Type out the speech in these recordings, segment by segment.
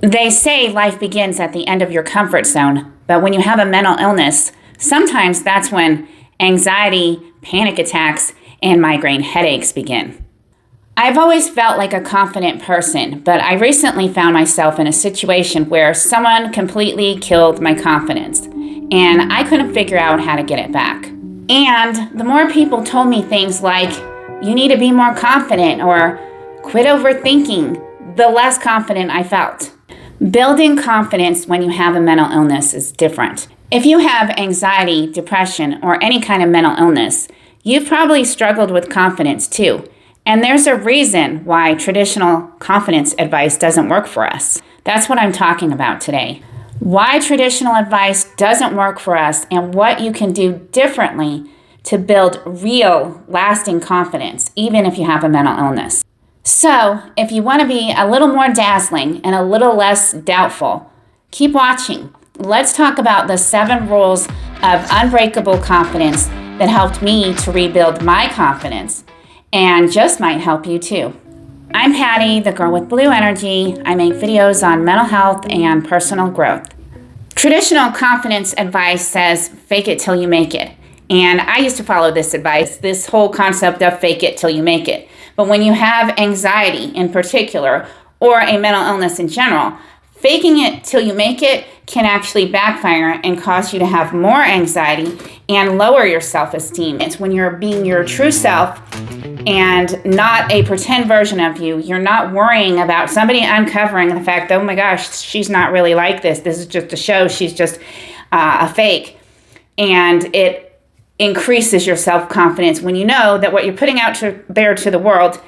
They say life begins at the end of your comfort zone, but when you have a mental illness, sometimes that's when anxiety, panic attacks, and migraine headaches begin. I've always felt like a confident person, but I recently found myself in a situation where someone completely killed my confidence, and I couldn't figure out how to get it back. And the more people told me things like, you need to be more confident or quit overthinking, the less confident I felt. Building confidence when you have a mental illness is different. If you have anxiety, depression, or any kind of mental illness, you've probably struggled with confidence too. And there's a reason why traditional confidence advice doesn't work for us. That's what I'm talking about today. Why traditional advice doesn't work for us and what you can do differently to build real, lasting confidence, even if you have a mental illness. So, if you want to be a little more dazzling and a little less doubtful, keep watching. Let's talk about the 7 rules of unbreakable confidence that helped me to rebuild my confidence and just might help you too. I'm Patty, the girl with blue energy. I make videos on mental health and personal growth. Traditional confidence advice says fake it till you make it. And I used to follow this advice, this whole concept of fake it till you make it. But when you have anxiety in particular, or a mental illness in general, faking it till you make it can actually backfire and cause you to have more anxiety and lower your self-esteem. It's when you're being your true self and not a pretend version of you. You're not worrying about somebody uncovering the fact, oh my gosh, she's not really like this. This is just a show. She's just a fake. And it increases your self-confidence when you know that what you're putting out there to the world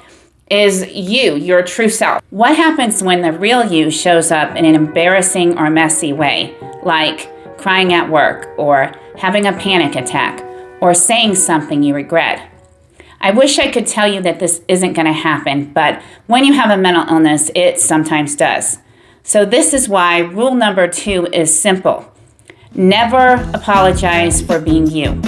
is you, your true self. What happens when the real you shows up in an embarrassing or messy way, like crying at work or having a panic attack or saying something you regret? I wish I could tell you that this isn't going to happen, but when you have a mental illness, it sometimes does. So this is why rule number 2 is simple. Never apologize for being you.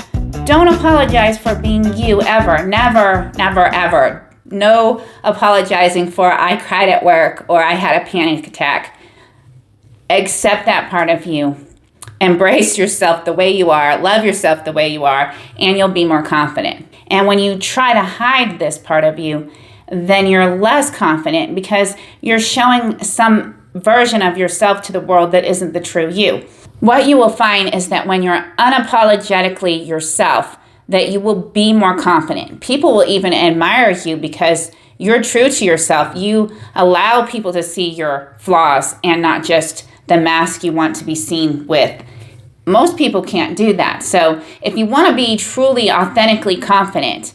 Don't apologize for being you ever. Never, never, ever. No apologizing for I cried at work or I had a panic attack. Accept that part of you. Embrace yourself the way you are. Love yourself the way you are, and you'll be more confident. And when you try to hide this part of you, then you're less confident because you're showing some version of yourself to the world that isn't the true you. What you will find is that when you're unapologetically yourself, that you will be more confident. People will even admire you because you're true to yourself. You allow people to see your flaws and not just the mask you want to be seen with. Most people can't do that. So if you want to be truly, authentically confident,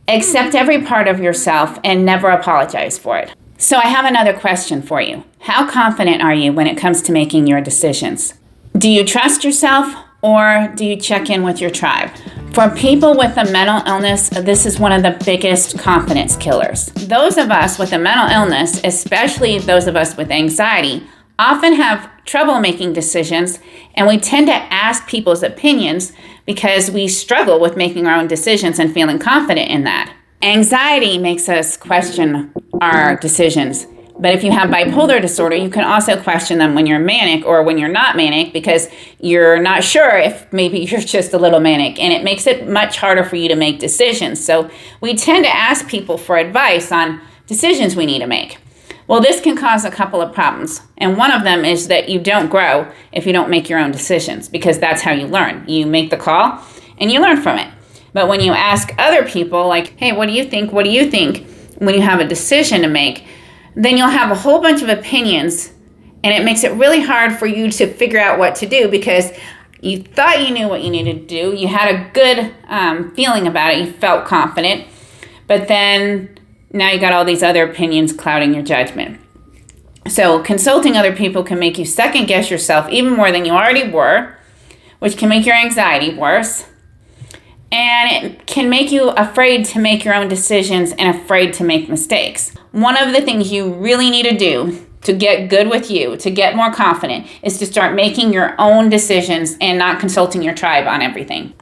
accept every part of yourself and never apologize for it. So I have another question for you. How confident are you when it comes to making your decisions? Do you trust yourself or do you check in with your tribe? For people with a mental illness, this is one of the biggest confidence killers. Those of us with a mental illness, especially those of us with anxiety, often have trouble making decisions, and we tend to ask people's opinions because we struggle with making our own decisions and feeling confident in that. Anxiety makes us question our decisions. But if you have bipolar disorder, you can also question them when you're manic or when you're not manic because you're not sure if maybe you're just a little manic, and it makes it much harder for you to make decisions. So we tend to ask people for advice on decisions we need to make. Well, this can cause a couple of problems. And one of them is that you don't grow if you don't make your own decisions, because that's how you learn. You make the call and you learn from it. But when you ask other people, like, hey, what do you think? What do you think? When you have a decision to make, then you'll have a whole bunch of opinions, and it makes it really hard for you to figure out what to do because you thought you knew what you needed to do. You had a good feeling about it. You felt confident, but then now you got all these other opinions clouding your judgment. So consulting other people can make you second guess yourself even more than you already were, which can make your anxiety worse. And it can make you afraid to make your own decisions and afraid to make mistakes. One of the things you really need to do to get good with you, to get more confident, is to start making your own decisions and not consulting your tribe on everything.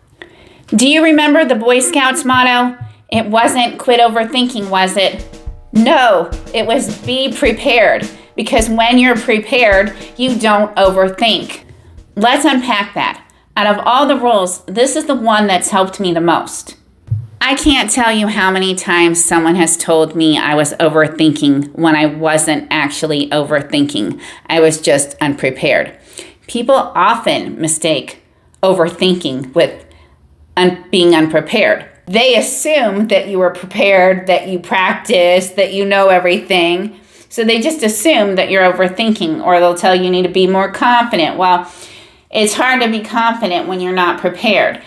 Do you remember the Boy Scouts motto? It wasn't quit overthinking, was it? No, it was be prepared. because when you're prepared, you don't overthink. Let's unpack that. Out of all the rules, this is the one that's helped me the most. I can't tell you how many times someone has told me I was overthinking when I wasn't actually overthinking. I was just unprepared. People often mistake overthinking with being unprepared. They assume that you were prepared, that you practiced, that you know everything. So they just assume that you're overthinking, or they'll tell you need to be more confident. Well, it's hard to be confident when you're not prepared.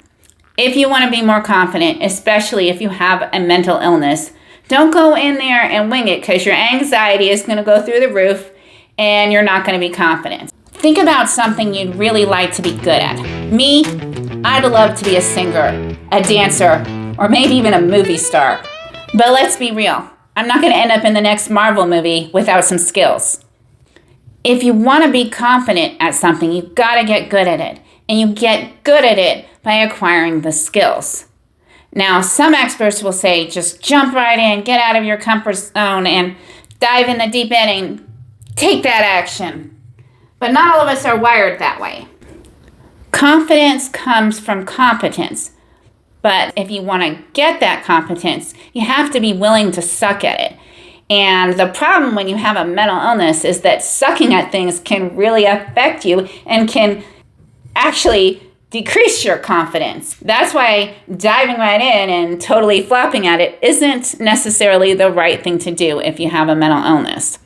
If you want to be more confident, especially if you have a mental illness, don't go in there and wing it, because your anxiety is going to go through the roof and you're not going to be confident. Think about something you'd really like to be good at. Me, I'd love to be a singer, a dancer, or maybe even a movie star. But let's be real. I'm not going to end up in the next Marvel movie without some skills. If you want to be confident at something, you've got to get good at it. And you get good at it by acquiring the skills. Now, some experts will say, just jump right in, get out of your comfort zone, and dive in the deep end and take that action. But not all of us are wired that way. Confidence comes from competence. But if you want to get that competence, you have to be willing to suck at it. And the problem when you have a mental illness is that sucking at things can really affect you and can actually decrease your confidence. That's why diving right in and totally flopping at it isn't necessarily the right thing to do if you have a mental illness.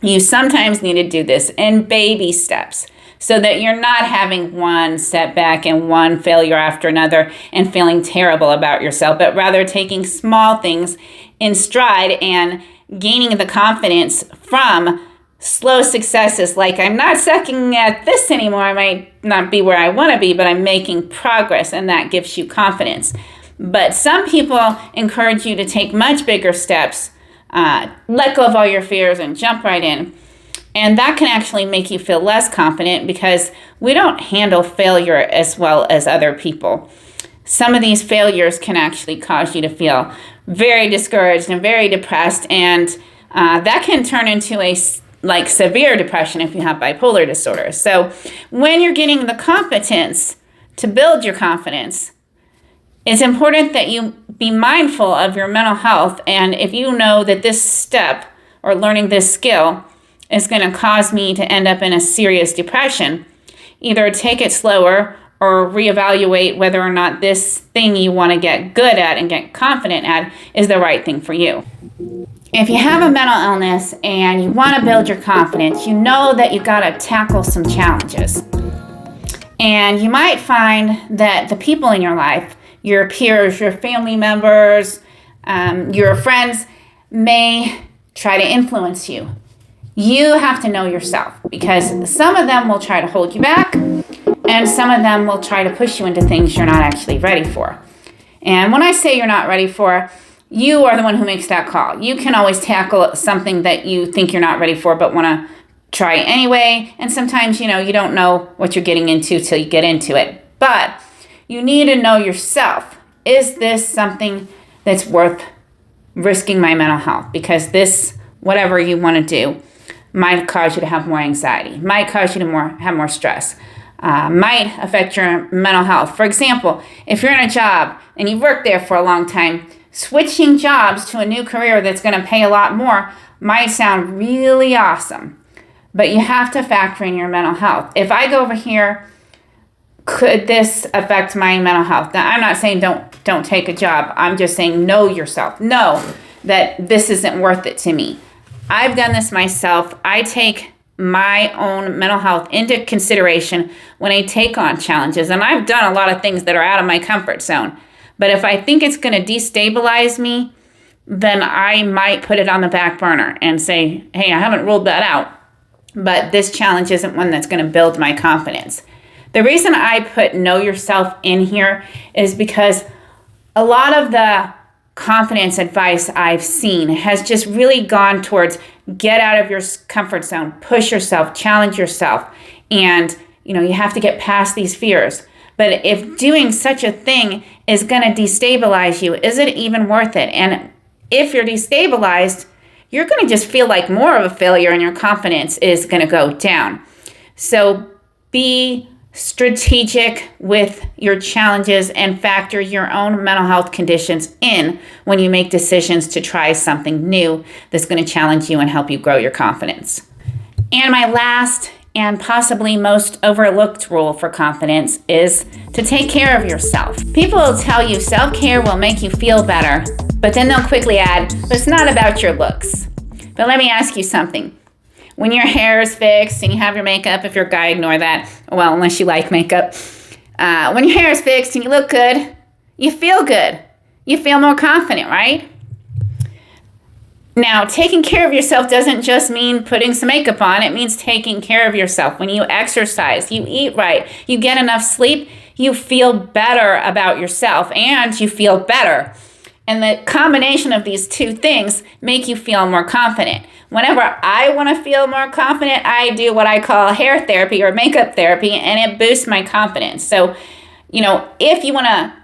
You sometimes need to do this in baby steps so that you're not having one setback and one failure after another and feeling terrible about yourself, but rather taking small things in stride and gaining the confidence from slow successes, like I'm not sucking at this anymore. I might not be where I want to be, but I'm making progress, and that gives you confidence. But some people encourage you to take much bigger steps, let go of all your fears and jump right in. And that can actually make you feel less confident because we don't handle failure as well as other people. Some of these failures can actually cause you to feel very discouraged and very depressed, and that can turn into a severe depression if you have bipolar disorder. So when you're getting the competence to build your confidence, it's important that you be mindful of your mental health. And if you know that this step or learning this skill is going to cause me to end up in a serious depression, either take it slower or reevaluate whether or not this thing you want to get good at and get confident at is the right thing for you. If you have a mental illness and you want to build your confidence, you know that you got to tackle some challenges. And you might find that the people in your life, your peers, your family members, your friends may try to influence you. You have to know yourself, because some of them will try to hold you back and some of them will try to push you into things you're not actually ready for. And when I say you're not ready for, you are the one who makes that call. You can always tackle something that you think you're not ready for but want to try anyway. And sometimes, you don't know what you're getting into till you get into it. But you need to know yourself. Is this something that's worth risking my mental health? Because this, whatever you want to do, might cause you to have more anxiety, might cause you to have more stress, might affect your mental health. For example, if you're in a job and you've worked there for a long time, switching jobs to a new career that's going to pay a lot more might sound really awesome, but you have to factor in your mental health. If I go over here, could this affect my mental health? Now, I'm not saying don't take a job. I'm just saying know yourself. Know that this isn't worth it to me. I've done this myself. I take my own mental health into consideration when I take on challenges. And I've done a lot of things that are out of my comfort zone. But if I think it's going to destabilize me, then I might put it on the back burner and say, hey, I haven't ruled that out, but this challenge isn't one that's going to build my confidence. The reason I put know yourself in here is because a lot of the confidence advice I've seen has just really gone towards get out of your comfort zone, push yourself, challenge yourself, and you have to get past these fears. But if doing such a thing is going to destabilize you, is it even worth it? And if you're destabilized, you're going to just feel like more of a failure and your confidence is going to go down. So be strategic with your challenges and factor your own mental health conditions in when you make decisions to try something new that's going to challenge you and help you grow your confidence. And my last and possibly most overlooked rule for confidence is to take care of yourself. People will tell you self-care will make you feel better, but then they'll quickly add, but it's not about your looks. But let me ask you something. When your hair is fixed and you have your makeup, if you're a guy, ignore that. Well, unless you like makeup. When your hair is fixed and you look good, you feel good. You feel more confident, right? Now, taking care of yourself doesn't just mean putting some makeup on. It means taking care of yourself. When you exercise, you eat right, you get enough sleep, you feel better about yourself and you feel better. And the combination of these two things make you feel more confident. Whenever I want to feel more confident, I do what I call hair therapy or makeup therapy, and it boosts my confidence. So, if you want to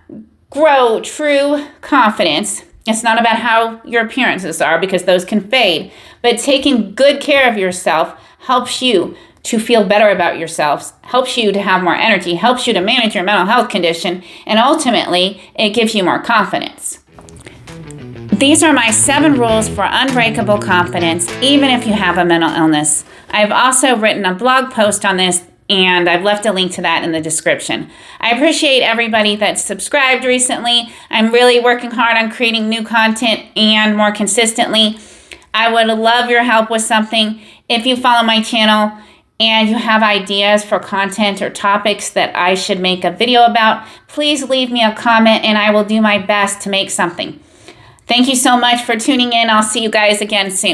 grow true confidence, it's not about how your appearances are because those can fade, but taking good care of yourself helps you to feel better about yourself, helps you to have more energy, helps you to manage your mental health condition, and ultimately, it gives you more confidence. These are my 7 rules for unbreakable confidence, even if you have a mental illness. I've also written a blog post on this, and I've left a link to that in the description. I appreciate everybody that's subscribed recently. I'm really working hard on creating new content and more consistently. I would love your help with something. If you follow my channel and you have ideas for content or topics that I should make a video about, please leave me a comment and I will do my best to make something. Thank you so much for tuning in. I'll see you guys again soon.